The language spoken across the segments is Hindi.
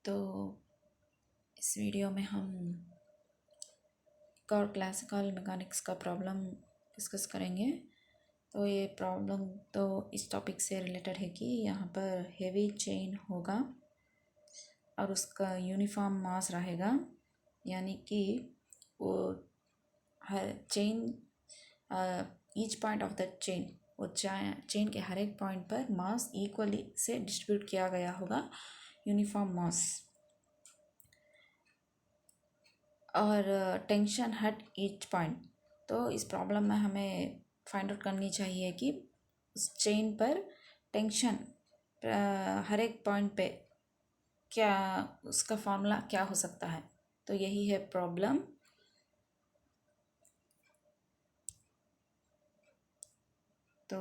तो इस वीडियो में हम एक और क्लासिकल मैकेनिक्स का प्रॉब्लम डिस्कस करेंगे। तो ये प्रॉब्लम तो इस टॉपिक से रिलेटेड है कि यहाँ पर हेवी चेन होगा और उसका यूनिफॉर्म मास रहेगा, यानी कि वो हर chain each point of the chain, वो चेन के हर एक पॉइंट पर मास इक्वली से डिस्ट्रीब्यूट किया गया होगा, यूनिफॉर्म मास। और टेंशन हट ईच पॉइंट। तो इस प्रॉब्लम में हमें फाइंड आउट करनी चाहिए कि उस चेन पर टेंशन हर एक पॉइंट पे क्या, उसका फॉर्मूला क्या हो सकता है। तो यही है प्रॉब्लम। तो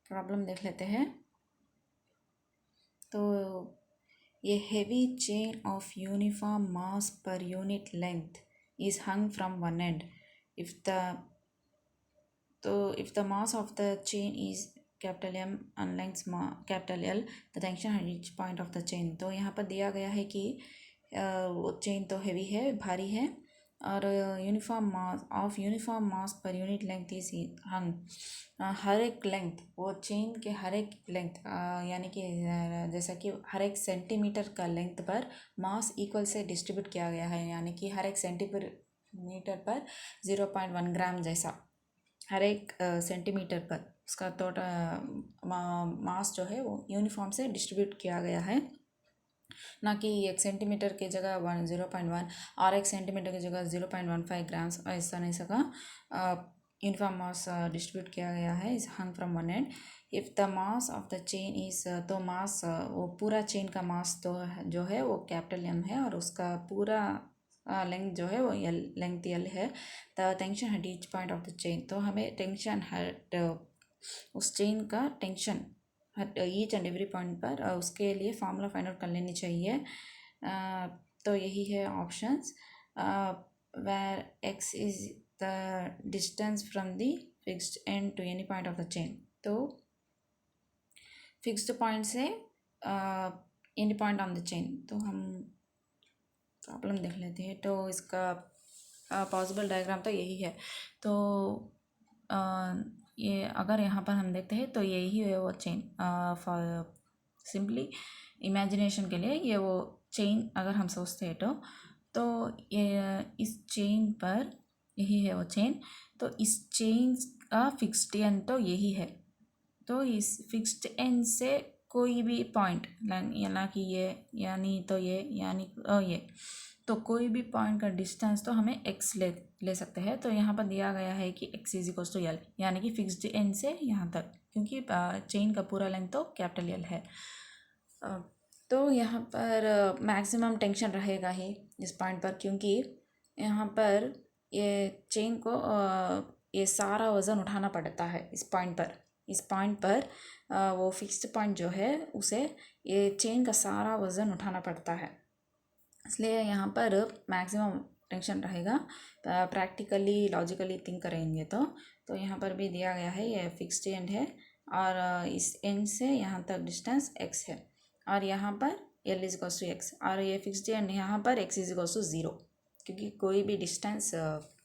प्रॉब्लम देख लेते हैं। तो ये heavy chain of uniform mass पर unit length is hung from one end. If the mass of the chain is capital M and length capital L, the tension at each point of the chain. तो यहाँ पर दिया गया है कि वो चेन तो हेवी है, भारी है, और यूनिफॉर्म मास पर यूनिट लेंथ इज हंग। हर एक लेंथ, वो चेन के हर एक लेंथ, यानी कि जैसा कि हर एक सेंटीमीटर का लेंथ पर मास इक्वल से डिस्ट्रीब्यूट किया गया है, यानी कि हर एक सेंटीमीटर पर 0.1 ग्राम जैसा हर एक सेंटीमीटर पर उसका मास जो है वो यूनिफॉर्म से डिस्ट्रीब्यूट किया गया है, ना कि एक सेंटीमीटर की जगह 0.1 और एक सेंटीमीटर की जगह 0.15 ग्राम्स, ऐसा नहीं सका। यूनिफॉर्म मास डिस्ट्रीब्यूट किया गया है, is hung from one and. If the mass of the chain is, तो मास वो पूरा चेन का मास तो जो है वो कैपिटल एम है, और उसका पूरा लेंथ जो है वो लेंथ एल है। The tension hate each point of the chain. तो हमें टेंशन हेट, उस चेन का tension each and every point पर, उसके लिए फार्मूला फाइंड आउट कर लेनी चाहिए। तो यही है options. Where x is the distance from the fixed end to any point of the chain. तो फिक्स्ड पॉइंट से any point on the chain. तो हम प्रॉब्लम देख लेते हैं। तो इसका पॉसिबल डायग्राम तो यही है। तो ये अगर यहाँ पर हम देखते हैं तो यही है वो चेन। फॉर सिंपली इमेजिनेशन के लिए ये वो चेन अगर हम सोचते हैं तो ये इस चेन पर यही है वो चेन। तो इस चेन का फिक्स्ड एंड तो यही है। तो इस फिक्स्ड एंड से कोई भी पॉइंट, यानी कि ये, यानी तो ये तो कोई भी पॉइंट का डिस्टेंस तो हमें x ले सकते हैं। तो यहाँ पर दिया गया है कि x is equals to L, यानी कि फिक्स्ड एंड से यहाँ तक, क्योंकि चेन का पूरा लेंथ तो कैपिटल एल है। तो यहाँ पर मैक्सिमम टेंशन रहेगा ही इस पॉइंट पर, क्योंकि यहाँ पर ये चेन को ये सारा वज़न उठाना पड़ता है इस पॉइंट पर। वो फिक्स्ड पॉइंट जो है उसे ये चेन का सारा वज़न उठाना पड़ता है, इसलिए यहाँ पर मैक्सिमम टेंशन रहेगा। प्रैक्टिकली लॉजिकली थिंक करेंगे तो यहाँ पर भी दिया गया है ये फिक्स्ड एंड है, और इस एंड से यहाँ तक डिस्टेंस x है, और यहाँ पर l is equals to x, और ये फिक्स्ड एंड यहाँ पर x इज इक्वल्स टू 0, क्योंकि कोई भी डिस्टेंस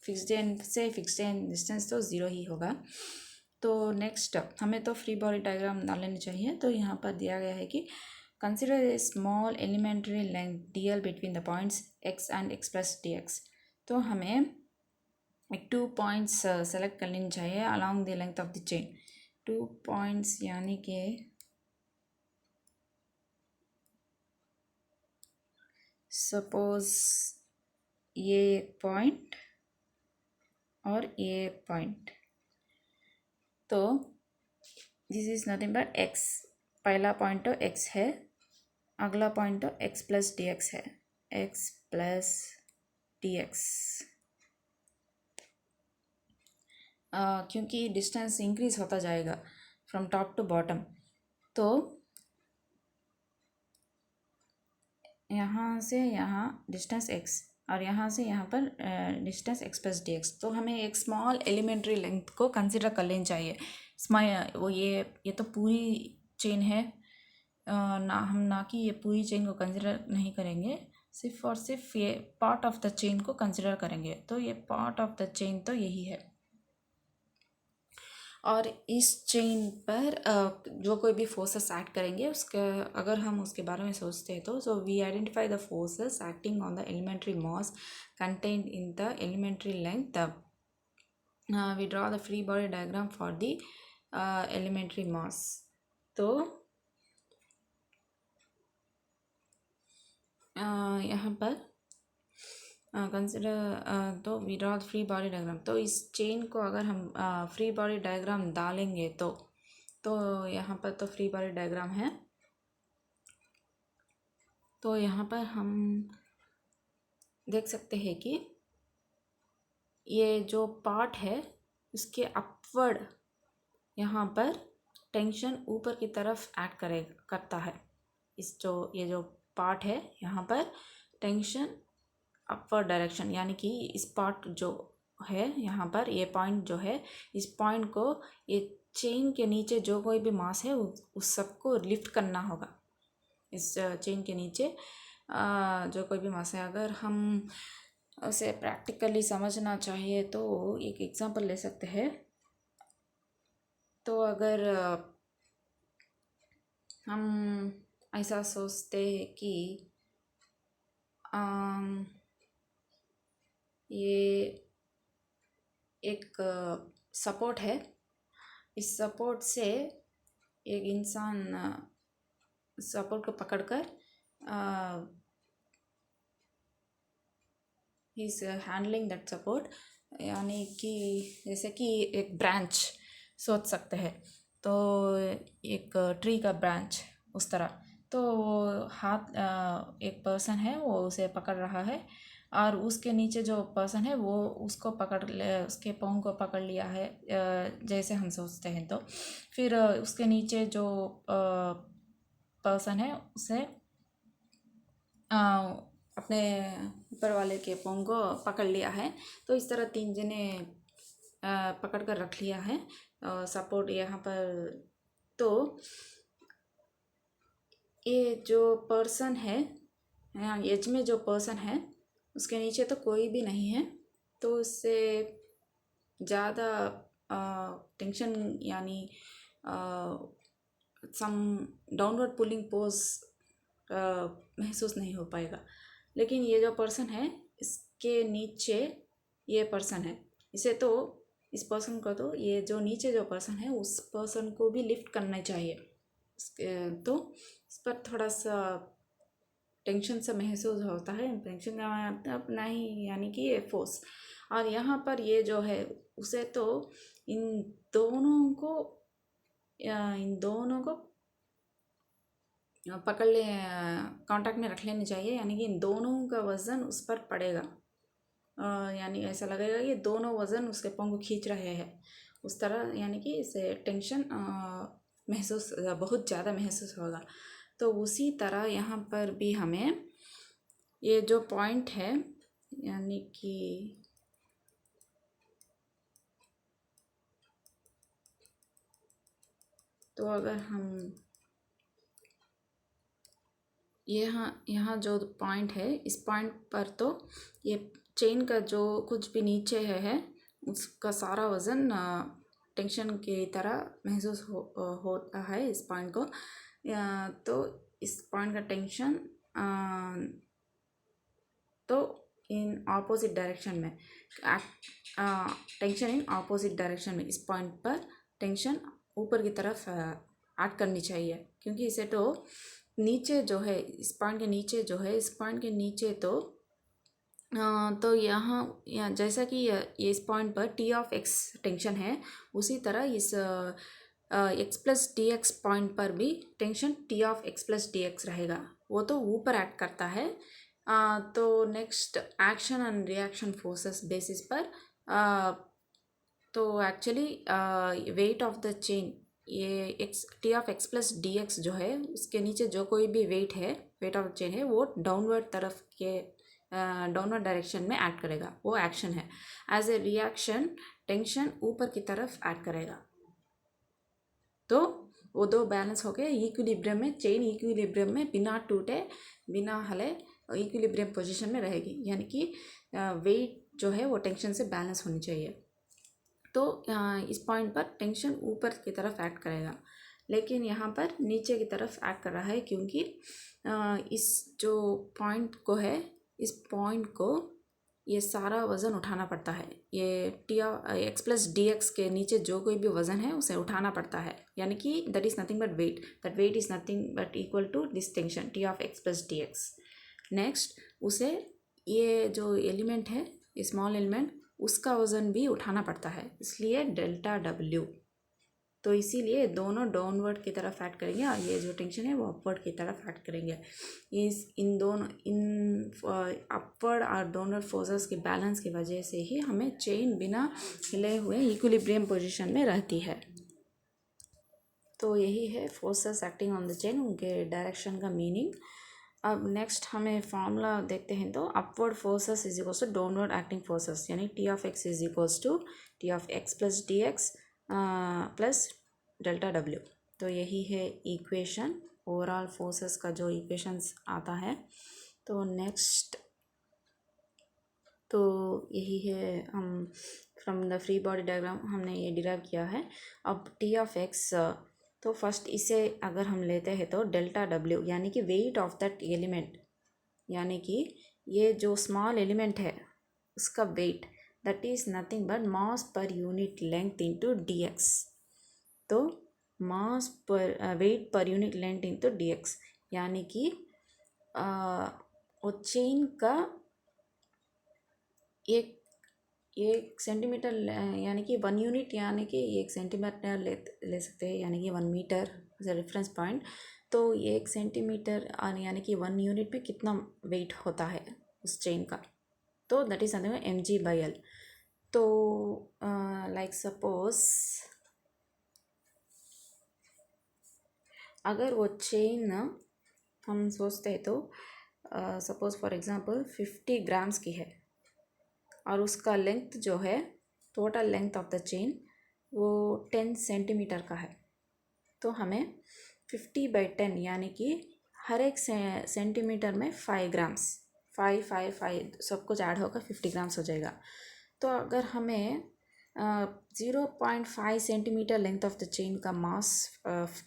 फिक्स्ड एंड से फिक्स्ड एंड डिस्टेंस तो 0 ही होगा। तो नेक्स्ट हमें तो फ्री बॉडी डायग्राम डाल लेनी चाहिए। तो यहाँ पर दिया गया है कि consider a small elementary length dl between the points x and x plus dx। तो हमें 2 points सेलेक्ट कर लेनी चाहिए along the length of the chain। 2 points यानी कि सपोज ये एक पॉइंट और ये एक पॉइंट। तो this is nothing but x, पहला पॉइंट तो x है, अगला पॉइंट तो x प्लस डी एक्स है, x प्लस डी एक्स। क्योंकि डिस्टेंस इंक्रीज होता जाएगा फ्रॉम टॉप टू बॉटम। तो यहाँ से यहाँ डिस्टेंस x, और यहाँ से यहाँ पर distance x plus d x. तो हमें एक स्मॉल एलिमेंट्री लेंथ को कंसिडर कर लेनी चाहिए। वो ये तो पूरी चेन है, ना कि ये पूरी चेन को कंसिडर नहीं करेंगे, सिर्फ और सिर्फ ये पार्ट ऑफ द चेन को कंसिडर करेंगे। तो ये पार्ट ऑफ द चेन तो यही है। और इस चेन पर जो कोई भी फोर्सेस एक्ट करेंगे उसका अगर हम उसके बारे में सोचते हैं तो so we identify the forces acting on the elementary mass contained in the elementary length. We draw the free body diagram for the elementary mass. तो यहाँ पर कंसिडर तो we draw free body diagram. तो इस चेन को अगर हम फ्री बॉडी डायग्राम डालेंगे तो यहाँ पर तो फ्री बॉडी डायग्राम है। तो यहाँ पर हम देख सकते हैं कि ये जो पार्ट है उसके अपवर्ड यहाँ पर टेंशन ऊपर की तरफ एक्ट करता है। ये जो पार्ट है यहाँ पर टेंशन अपवर्ड डायरेक्शन, यानी कि इस पार्ट जो है यहाँ पर ये पॉइंट जो है, इस पॉइंट को ये चेन के नीचे जो कोई भी मास है उस सबको लिफ्ट करना होगा। इस चेन के नीचे जो कोई भी मास है, अगर हम उसे प्रैक्टिकली समझना चाहिए तो एक एग्जांपल ले सकते हैं। तो अगर हम ऐसा सोचते हैं कि ये एक सपोर्ट है, इस सपोर्ट से एक इंसान सपोर्ट को पकड़कर he is handling that support, यानी कि जैसे कि एक ब्रांच सोच सकते हैं, तो एक ट्री का ब्रांच उस तरह। तो वो हाथ एक पर्सन है वो उसे पकड़ रहा है और उसके नीचे जो पर्सन है वो उसको उसके पाँव को पकड़ लिया है, जैसे हम सोचते हैं। तो फिर उसके नीचे जो पर्सन है उसे अपने ऊपर वाले के पाँव को पकड़ लिया है। तो इस तरह 3 जने पकड़ कर रख लिया है सपोर्ट यहाँ पर। तो ये जो पर्सन है एज में जो पर्सन है उसके नीचे तो कोई भी नहीं है, तो उससे ज़्यादा टेंशन यानी सम डाउनवर्ड पुलिंग पोज महसूस नहीं हो पाएगा। लेकिन ये जो पर्सन है इसके नीचे ये पर्सन है, इस पर्सन को तो ये जो नीचे जो पर्सन है उस पर्सन को भी लिफ्ट करना चाहिए। तो इस पर थोड़ा सा टेंशन सा महसूस होता है। टेंशन का मतलब नहीं, यानी कि ये फोर्स। और यहाँ पर ये जो है उसे तो इन दोनों को पकड़ ले, कांटेक्ट में रख लेनी चाहिए, यानी कि इन दोनों का वज़न उस पर पड़ेगा। यानी ऐसा लगेगा कि दोनों वज़न उसके पाँव को खींच रहे हैं उस तरह, यानी कि इसे टेंशन महसूस बहुत ज़्यादा महसूस होगा। तो उसी तरह यहाँ पर भी हमें ये जो पॉइंट है, यानी कि तो अगर हम यहाँ जो पॉइंट है इस पॉइंट पर तो ये चेन का जो कुछ भी नीचे है उसका सारा वज़न टेंशन की तरह महसूस होता है इस पॉइंट को। तो इस पॉइंट का टेंशन तो इन ऑपोजिट डायरेक्शन में टेंशन इन ऑपोजिट डायरेक्शन में इस पॉइंट पर टेंशन ऊपर की तरफ ऐड करनी चाहिए, क्योंकि इसे तो नीचे जो है इस पॉइंट के नीचे जो है इस पॉइंट के नीचे तो यहाँ जैसा कि ये इस पॉइंट पर टी ऑफ एक्स टेंशन है, उसी तरह इस x plus d x point पर भी tension T of x plus d x रहेगा, वो तो ऊपर एक्ट करता है। तो next action and reaction forces basis पर तो actually weight of the chain ये x T of x plus d x जो है उसके नीचे जो कोई भी वेट ऑफ चेन है वो डाउनवर्ड तरफ के डाउनवर्ड डायरेक्शन में ऐड करेगा, वो एक्शन है। एज ए रिएक्शन टेंशन ऊपर की तरफ ऐड करेगा। तो वो दो बैलेंस हो गए इक्विलिब्रियम में, चेन इक्विलिब्रियम में बिना टूटे बिना हिले इक्विलिब्रियम पोजीशन में रहेगी, यानी कि वेट जो है वो टेंशन से बैलेंस होनी चाहिए। तो इस पॉइंट पर टेंशन ऊपर की तरफ एक्ट करेगा, लेकिन यहाँ पर नीचे की तरफ एक्ट कर रहा है, क्योंकि इस जो पॉइंट को है, इस पॉइंट को ये सारा वज़न उठाना पड़ता है। ये T x plus d x के नीचे जो कोई भी वज़न है उसे उठाना पड़ता है, यानी कि that is nothing but weight, that weight is nothing but equal to this tension T of x plus d x. Next उसे ये जो एलिमेंट है, स्मॉल एलिमेंट, उसका वज़न भी उठाना पड़ता है, इसलिए डेल्टा डब्ल्यू। तो इसीलिए दोनों डाउनवर्ड की तरफ ऐड करेंगे और ये जो टेंशन है वो अपवर्ड की तरफ ऐड करेंगे। इन दोनों अपवर्ड और डाउनवर्ड फोर्सेस के बैलेंस की वजह से ही हमें चेन बिना हिले हुए इक्विलिब्रियम पोजीशन में रहती है। तो यही है forces acting on the chain, उनके डायरेक्शन का मीनिंग। अब नेक्स्ट हमें फॉर्मूला देखते हैं। तो upward forces is equals to downward acting forces, यानी T of x is equals to T of x plus d x plus delta W. तो यही है इक्वेशन, ओवरऑल फोर्सेस का जो इक्वेशंस आता है। तो नेक्स्ट तो यही है, हम from the free body diagram हमने ये डिराइव किया है। अब टी ऑफ एक्स, तो फर्स्ट इसे अगर हम लेते हैं तो डेल्टा डब्ल्यू यानी कि वेट ऑफ दैट एलिमेंट, यानी कि ये जो स्मॉल एलिमेंट है उसका weight, that is nothing but mass पर unit length into d x. तो mass per weight per unit length into d x, यानी कि वो चेन का एक सेंटीमीटर यानी कि 1 यूनिट, यानी कि 1 सेंटीमीटर ले सकते हैं, यानी कि 1 metre as a reference point. तो 1 सेंटीमीटर यानी कि 1 यूनिट में कितना वेट होता है उस चेन का, तो that is something m g by L. तो लाइक सपोज अगर वो चेन हम सोचते हैं, तो सपोज फॉर एग्जांपल 50 ग्राम्स की है और उसका लेंथ जो है, total length of the chain वो 10 सेंटीमीटर का है। तो हमें 50/10 यानी कि हर एक सेंटीमीटर में 5 ग्राम्स, 5 सब कुछ ऐड होकर 50 ग्राम्स हो जाएगा। तो अगर हमें 0.5 centimetre length of the chain का मास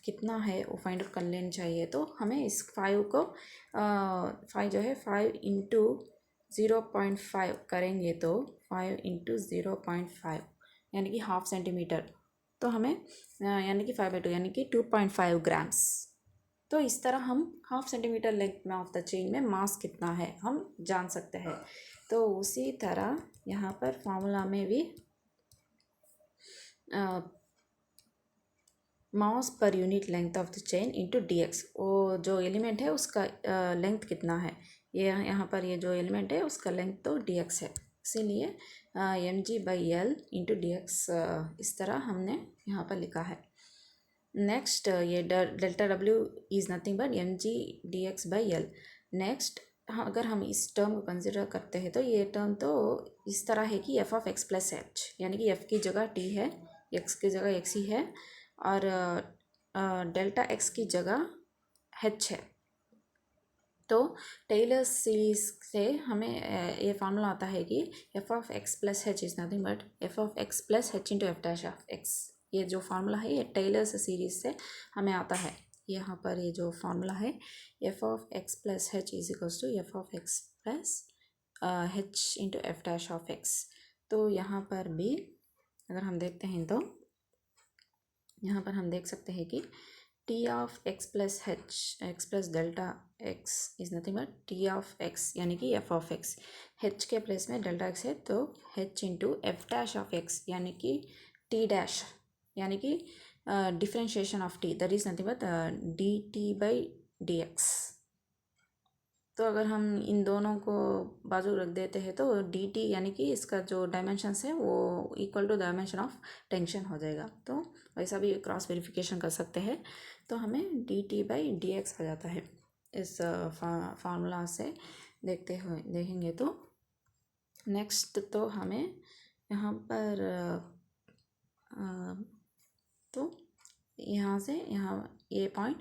कितना है वो फाइंड आउट कर लेना चाहिए। तो हमें इस 5 को 5 जो है 5 इंटू 0.5 करेंगे, तो 5 इंटू 0.5 यानी कि हाफ सेंटीमीटर, तो हमें यानी कि 5/2 यानी कि 2.5 ग्राम्स। तो इस तरह हम हाफ सेंटीमीटर लेंथ में ऑफ द चेन में मास कितना है हम जान सकते हैं। तो उसी तरह यहाँ पर फॉर्मूला में भी मास पर unit length of the chain into d x, वो जो एलिमेंट है उसका लेंथ कितना है, ये यहाँ पर ये जो एलिमेंट है उसका लेंथ तो डी एक्स है, इसीलिए m g by L into d x इस तरह हमने यहाँ पर लिखा है। नेक्स्ट ये delta W is nothing but m g d x by L. Next अगर हम इस टर्म को कंसिडर करते हैं तो ये टर्म तो इस तरह है कि F of x plus H, यानी कि एफ की जगह टी है, एक्स की जगह एक्स ही है, और डेल्टा एक्स की जगह एच है। तो टेलर सीरीज से हमें ये फार्मूला आता है कि F of x plus H is nothing but F of x plus h into f dash of x. ये जो फार्मूला है ये टेलर्स सीरीज से हमें आता है। यहाँ पर ये जो फार्मूला है f of x plus h is equals to f of x plus h into f dash of x. तो यहाँ पर भी अगर हम देखते हैं तो यहाँ पर हम देख सकते हैं कि T of x plus H, x plus delta x is nothing but T of x यानी कि एफ ऑफ एक्स, एच के प्लेस में डेल्टा एक्स है तो H into f dash of x यानी कि टी डैश, यानी कि differentiation of T, that is nothing but D T by d x. तो अगर हम इन दोनों को बाजू रख देते हैं तो डी टी यानी कि इसका जो डायमेंशंस है वो equal to dimension of tension हो जाएगा। तो वैसा भी क्रॉस वेरिफिकेशन कर सकते हैं। तो हमें D T by d x हो जाता है इस फार्मूला से देखेंगे। तो नेक्स्ट तो हमें यहाँ पर तो यहाँ से यहाँ ये point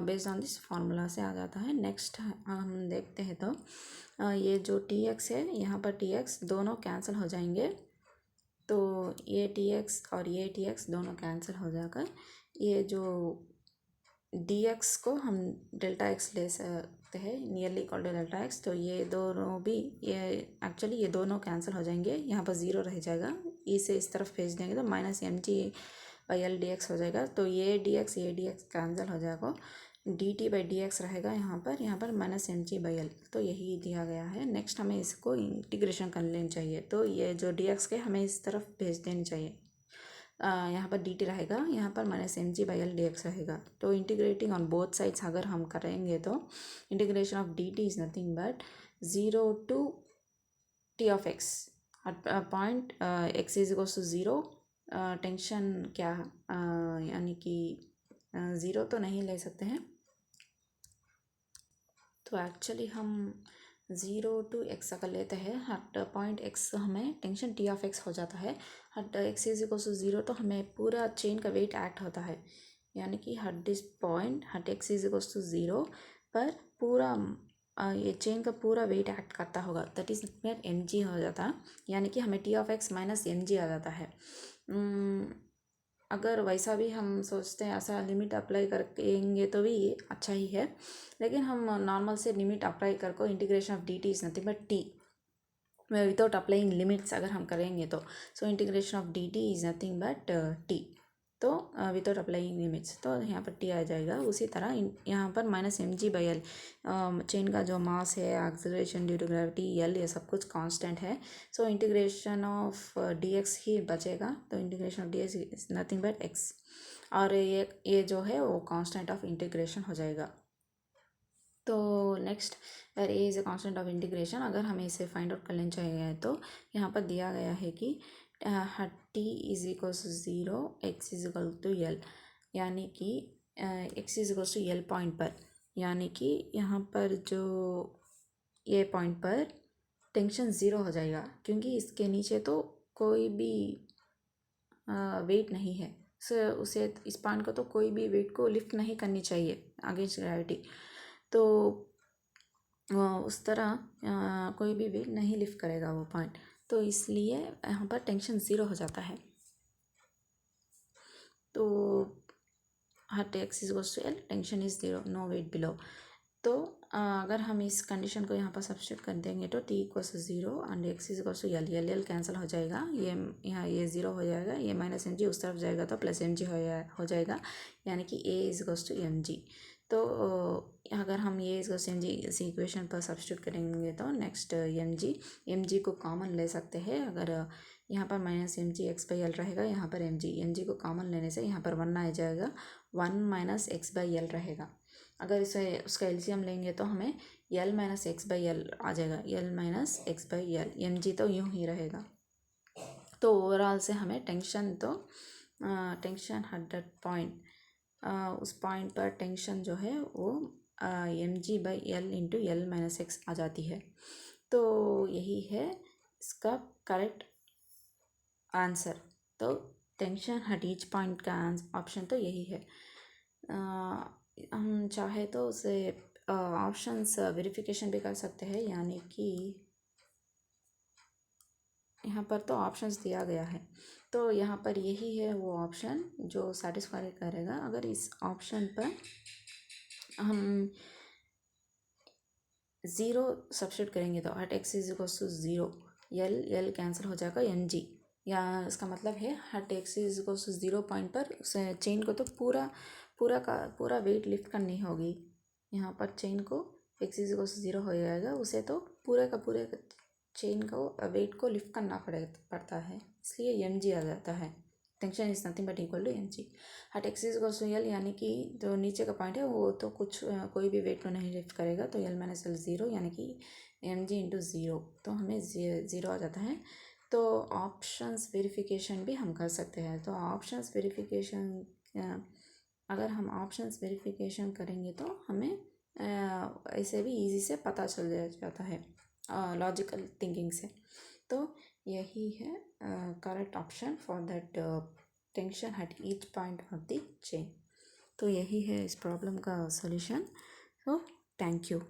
based on this formula से आ जाता है। नेक्स्ट हम देखते हैं तो ये जो टी एक्स है यहाँ पर टी एक्स दोनों कैंसिल हो जाएंगे, तो ये टी एक्स और ये टी एक्स दोनों कैंसिल हो जाकर ये जो डी एक्स को हम डेल्टा एक्स ले सकते हैं, nearly equal to delta x. तो ये दोनों भी ये एक्चुअली ये दोनों कैंसिल हो जाएंगे, यहाँ पर ज़ीरो रह जाएगा, इसे इस तरफ भेज देंगे तो minus m g by L d x हो जाएगा। तो ये डी एक्स कैंसिल हो जाएगा, d T by d x रहेगा यहाँ पर minus m g by L. तो यही दिया गया है। नेक्स्ट हमें इसको इंटीग्रेशन कर लेनी चाहिए, तो ये जो डी एक्स के हमें इस तरफ भेज देनी चाहिए। यहाँ पर डी टी रहेगा, यहाँ पर minus m g by L d x रहेगा। तो इंटीग्रेटिंग ऑन बोथ साइड्स अगर हम करेंगे तो integration of d T is nothing but zero to T of x at point x is equals to zero. Tension क्या यानी कि ज़ीरो तो नहीं ले सकते हैं, तो एक्चुअली हम ज़ीरो टू एक्स अगर लेते हैं हट पॉइंट एक्स हमें टेंशन टी ऑफ एक्स हो जाता है। At x is equal to zero तो हमें पूरा चेन का वेट एक्ट होता है, यानी कि at this point at x is equal to zero पर पूरा ये चेन का पूरा वेट एक्ट करता होगा, दैट इज़ एम जी हो जाता है, यानी कि हमें t of x minus m g आ जाता है। अगर वैसा भी हम सोचते हैं ऐसा लिमिट अप्लाई करेंगे तो भी अच्छा ही है, लेकिन हम नॉर्मल से लिमिट अप्लाई करको integration of d T is nothing but T without applying limits अगर हम करेंगे तो सो integration of d T is nothing but T, तो विदाउट अप्लाइंग लिमिट्स तो यहाँ पर टी आ जाएगा। उसी तरह यहाँ पर minus m g by l chain का जो मास है, acceleration due to gravity, l, ये सब कुछ कांस्टेंट है। So integration of d x ही बचेगा, तो integration of d x is nothing but x, और ये जो है वो कांस्टेंट ऑफ इंटीग्रेशन हो जाएगा। तो next where A is a constant of integration, अगर हमें इसे फाइंड आउट कर लेना चाहिए तो यहाँ पर दिया गया है कि T is equal to zero, x is equal to L, यानी कि x is equal to L point पर, यानी कि यहाँ पर जो ये पॉइंट पर टेंशन ज़ीरो हो जाएगा, क्योंकि इसके नीचे तो कोई भी वेट नहीं है, सो उसे इस पॉइंट को तो कोई भी वेट को लिफ्ट नहीं करनी चाहिए अगेंस्ट ग्रेविटी, तो उस तरह कोई भी वेट नहीं लिफ्ट करेगा वो पॉइंट, तो इसलिए यहाँ पर टेंशन ज़ीरो हो जाता है। तो at x is equals to L, tension is zero, no weight below. तो अगर हम इस कंडीशन को यहाँ पर सब्स्टिट्यूट कर देंगे तो T equals to zero and x is equals to L, L cancel हो जाएगा, ये यहाँ ये ज़ीरो हो जाएगा, ये माइनस एम जी उस तरफ जाएगा तो प्लस एम जी हो जाएगा, यानी कि a is equals to m g. तो अगर हम ये इस एम जी इस इक्वेशन पर सब्स्टिट्यूट करेंगे तो नेक्स्ट एम जी को कॉमन ले सकते हैं। अगर यहाँ पर minus m g x by L रहेगा, यहाँ पर एम जी को कॉमन लेने से यहाँ पर वन आ जाएगा, one minus x by L रहेगा। अगर इसे उसका एलसीएम लेंगे तो हमें l minus x by l आ जाएगा, l minus x by l, m g तो यूँ ही रहेगा। तो ओवरऑल से हमें tension tension at that point, उस पॉइंट पर टेंशन जो है वो m g by L into l minus x आ जाती है। तो यही है इसका करेक्ट आंसर। तो टेंशन एट ईच पॉइंट का ऑप्शन तो यही है। हम चाहे तो उसे ऑप्शंस वेरिफिकेशन भी कर सकते हैं, यानी कि यहाँ पर तो ऑप्शंस दिया गया है, तो यहाँ पर यही है वो ऑप्शन जो सेटिस्फाई करेगा। अगर इस ऑप्शन पर हम ज़ीरो सब्स्टिट्यूट करेंगे तो at x is equals to zero, L cancel हो जाएगा एम जी, या इसका मतलब है at x is equals to zero point पर चेन को तो पूरा वेट लिफ्ट करनी होगी। यहाँ पर चेन को x is equals to zero हो जाएगा, उसे तो पूरे चेन को वेट को लिफ्ट करना पड़ता है, इसलिए एम जी आ जाता है। Tension is nothing but equal to m g. हट x is equals to L, यानी कि जो नीचे का पॉइंट है वो तो कोई भी वेट को नहीं लिफ्ट करेगा, तो एल माइनस एल ज़ीरो, यानी कि एम जी इंटू ज़ीरो, तो हमें ज़ीरो आ जाता है। तो ऑप्शंस वेरिफिकेशन भी हम कर सकते हैं। तो ऑप्शंस वेरिफिकेशन अगर हम ऑप्शंस वेरिफिकेशन करेंगे तो हमें ऐसे भी इजी से पता चल जाता है लॉजिकल थिंकिंग से। तो यही है correct option for that tension at each point of the chain. तो यही है इस प्रॉब्लम का सॉल्यूशन। तो थैंक यू।